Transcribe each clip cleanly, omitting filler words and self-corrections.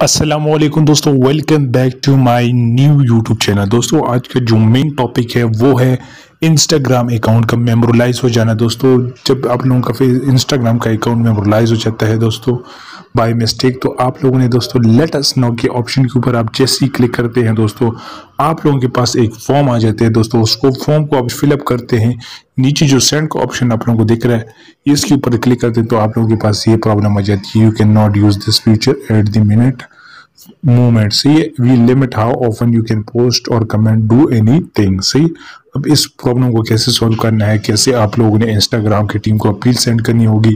अस्सलामुअलैकुम दोस्तों, welcome back to my new YouTube channel. दोस्तों आज का जो मेन टॉपिक है वो है इंस्टाग्राम अकाउंट का मेमोरलाइज हो जाना। दोस्तों जब आप लोगों का फिर इंस्टाग्राम का अकाउंट मेमोरलाइज हो जाता है दोस्तों बाय मिस्टेक, तो आप लोगों ने दोस्तों लेट अस नो के ऑप्शन के ऊपर आप जैसे ही क्लिक करते हैं दोस्तों आप लोगों के पास एक फॉर्म आ जाते हैं। दोस्तों उसको फॉर्म को आप फिलअप करते हैं, नीचे जो सेंड का ऑप्शन आप लोगों को दिख रहा है इसके ऊपर क्लिक करते हैं तो आप लोगों के पास ये प्रॉब्लम आ जाती है, you can not use this feature at the minute movement. सही, we limit how often you can post or comment do anything. सही, अब इस प्रॉब्लम को कैसे सॉल्व करना है, कैसे आप लोगों ने इंस्टाग्राम की टीम को अपील सेंड करनी होगी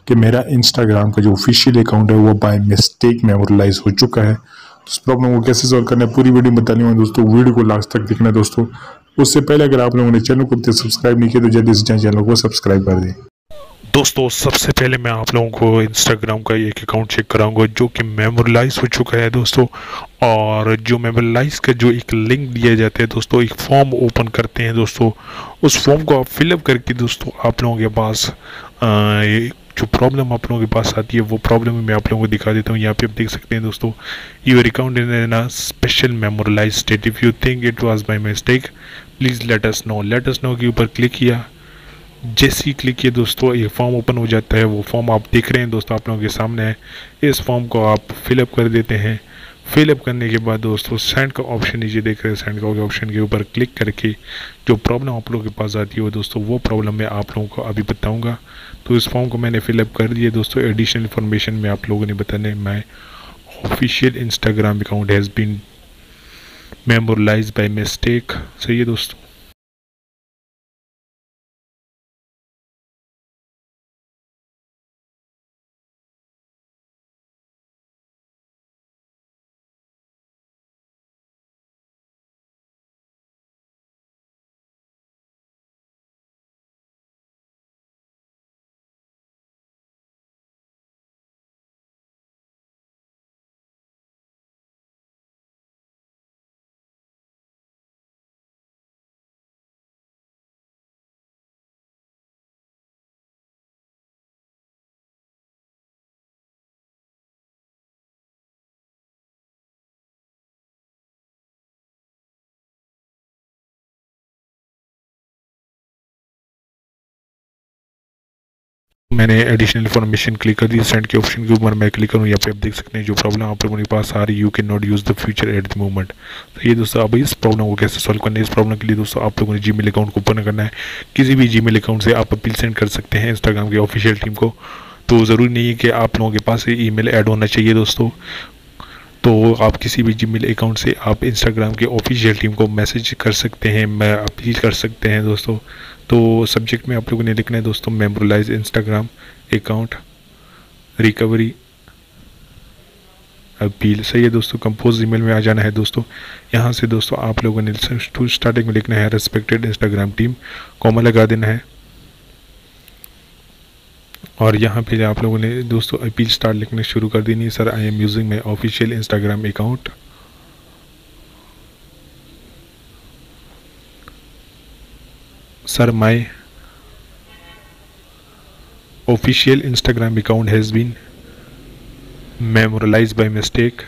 कि मेरा इंस्टाग्राम का जो ऑफिशियल अकाउंट है वो बाय मिस्टेक मेमोरलाइज हो चुका है। तो इस प्रॉब्लम को कैसे सॉल्व करना है पूरी वीडियो बतानी है दोस्तों, वीडियो को लास्ट तक देखना है दोस्तों। उससे पहले अगर आप लोगों ने चैनल को सब्सक्राइब नहीं किया तो जल्दी से चैनल को सब्सक्राइब कर दें। दोस्तों सबसे पहले मैं आप लोगों को इंस्टाग्राम का एक अकाउंट चेक कराऊंगा जो कि मेमोरलाइज हो चुका है दोस्तों। और जो मेमोरलाइज का जो एक लिंक दिया जाता है दोस्तों, एक फॉर्म ओपन करते हैं दोस्तों, उस फॉर्म को आप फिलअप करके दोस्तों आप लोगों के पास जो प्रॉब्लम आप लोगों के पास आती है वो प्रॉब्लम मैं आप लोगों को दिखा देता हूँ। यहाँ पे आप देख सकते हैं दोस्तों, your account in a special memorialise state, if you think it was by mistake please let us know के ऊपर क्लिक किया। जैसे ही क्लिक किया दोस्तों ये फॉर्म ओपन हो जाता है। वो फॉर्म आप देख रहे हैं दोस्तों आप लोगों के सामने है। इस फॉर्म को आप फिलअप कर देते हैं। फिलअप करने के बाद दोस्तों सेंड का ऑप्शन नीचे देख रहे हैं, सेंड का ऑप्शन के ऊपर क्लिक करके जो प्रॉब्लम आप लोगों के पास आती है दोस्तों वो प्रॉब्लम मैं आप लोगों को अभी बताऊंगा। तो इस फॉर्म को मैंने फिलअप कर दिया दोस्तों। एडिशनल इन्फॉर्मेशन में आप लोगों ने बताने, my official Instagram account has been memorialise by mistake. सही है दोस्तों। मैंने एडिशनल इन्फॉर्मेशन क्लिक कर दी, सेंड के ऑप्शन के ऊपर मैं क्लिक करूँ। यहाँ पे आप देख सकते हैं जो प्रॉब्लम आप लोगों के पास आ रही है, you can not use the future at the moment. तो ये दोस्तों अब इस प्रॉब्लम को कैसे सॉल्व करना है, इस प्रॉब्लम के लिए दोस्तों आप लोगों ने जीमेल अकाउंट को ओपन करना है। किसी भी जीमेल अकाउंट से आप अपील सेंड कर सकते हैं इंस्टाग्राम की ऑफिशियल टीम को। तो ज़रूरी नहीं है कि आप लोगों के पास ईमेल ऐड होना चाहिए दोस्तों। तो आप किसी भी जीमेल अकाउंट से आप इंस्टाग्राम के ऑफिशियल टीम को मैसेज कर सकते हैं, मैं अपील कर सकते हैं दोस्तों। तो सब्जेक्ट में आप लोगों ने लिखना है दोस्तों मेमोरलाइज इंस्टाग्राम अकाउंट रिकवरी अपील। सही है दोस्तों। कंपोज ईमेल में आ जाना है दोस्तों। यहाँ से दोस्तों आप लोगों ने स्टार्टिंग में लिखना है रेस्पेक्टेड इंस्टाग्राम टीम, कॉमा लगा देना है। और यहाँ पे आप लोगों ने दोस्तों अपील स्टार्ट लिखना शुरू कर देनी है। Sir I am using my official Instagram account, sir my official Instagram account has been memorialise by mistake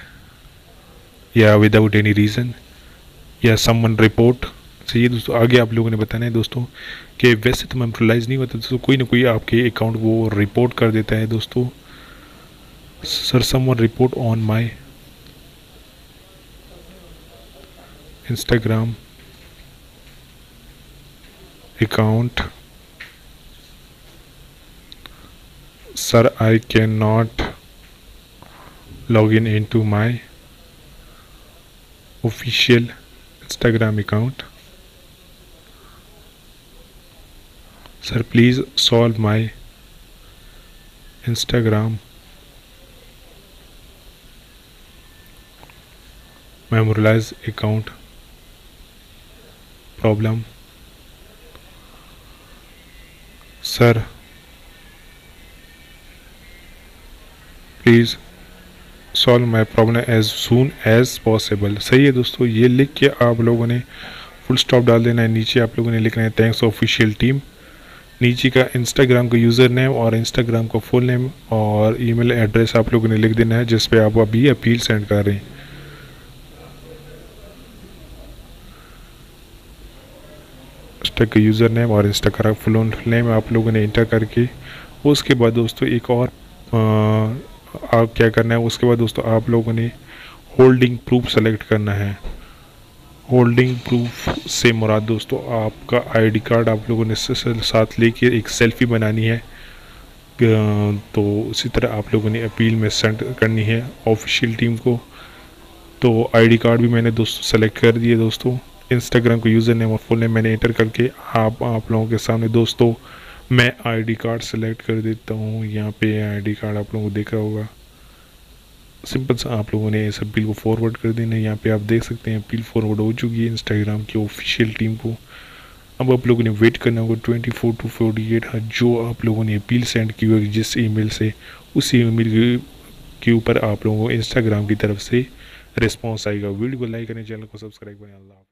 या विदाउट एनी रीज़न या समवन रिपोर्ट। सही है दोस्तों। आगे आप लोगों ने बताना है दोस्तों कि वैसे तो मेमोरलाइज नहीं होता दोस्तों, कोई ना कोई आपके अकाउंट वो रिपोर्ट कर देता है दोस्तों। Sir someone report on my Instagram account, sir I cannot log in into my official Instagram account, sir please solve my Instagram memorialize account problem, sir please solve my problem as soon as possible. सही है दोस्तों। ये लिख के आप लोगों ने full stop डाल देना है। नीचे आप लोगों ने लिखना है थैंक्स ऑफिशियल टीम। नीचे का इंस्टाग्राम का यूज़र नेम और इंस्टाग्राम का फुल नेम और ईमेल एड्रेस आप लोगों ने लिख देना है जिस पे आप अभी अपील सेंड कर रहे हैं। इंस्टा का यूज़र नेम और इंस्टा का फुल नेम आप लोगों ने इंटर करके उसके बाद दोस्तों एक और आप क्या करना है, उसके बाद दोस्तों आप लोगों ने होल्डिंग प्रूफ सेलेक्ट करना है। होल्डिंग प्रूफ से मुराद दोस्तों आपका आईडी कार्ड आप लोगों ने साथ लेके एक सेल्फी बनानी है। तो उसी तरह आप लोगों ने अपील में सेंड करनी है ऑफिशियल टीम को। तो आईडी कार्ड भी मैंने दोस्तों सेलेक्ट कर दिए दोस्तों। इंस्टाग्राम का यूज़र नेम और फुल नेम मैंने एंटर करके आप लोगों के सामने दोस्तों मैं आईडी कार्ड सेलेक्ट कर देता हूँ। यहाँ पे आईडी कार्ड आप लोगों को दिख रहा होगा। सिंपल सा आप लोगों ने इस अपील को फॉरवर्ड कर देना है। यहाँ पे आप देख सकते हैं अपील फॉरवर्ड हो चुकी है इंस्टाग्राम की ऑफिशियल टीम को। अब आप लोगों ने वेट करना होगा 24 to 48 जो आप लोगों ने अपील सेंड की होगी जिस ईमेल से, उसी ईमेल के ऊपर आप लोगों को इंस्टाग्राम की तरफ से रिस्पॉन्स आएगा। वीडियो को लाइक करें, चैनल को सब्सक्राइब करें। अल्लाह हाफ़िज़।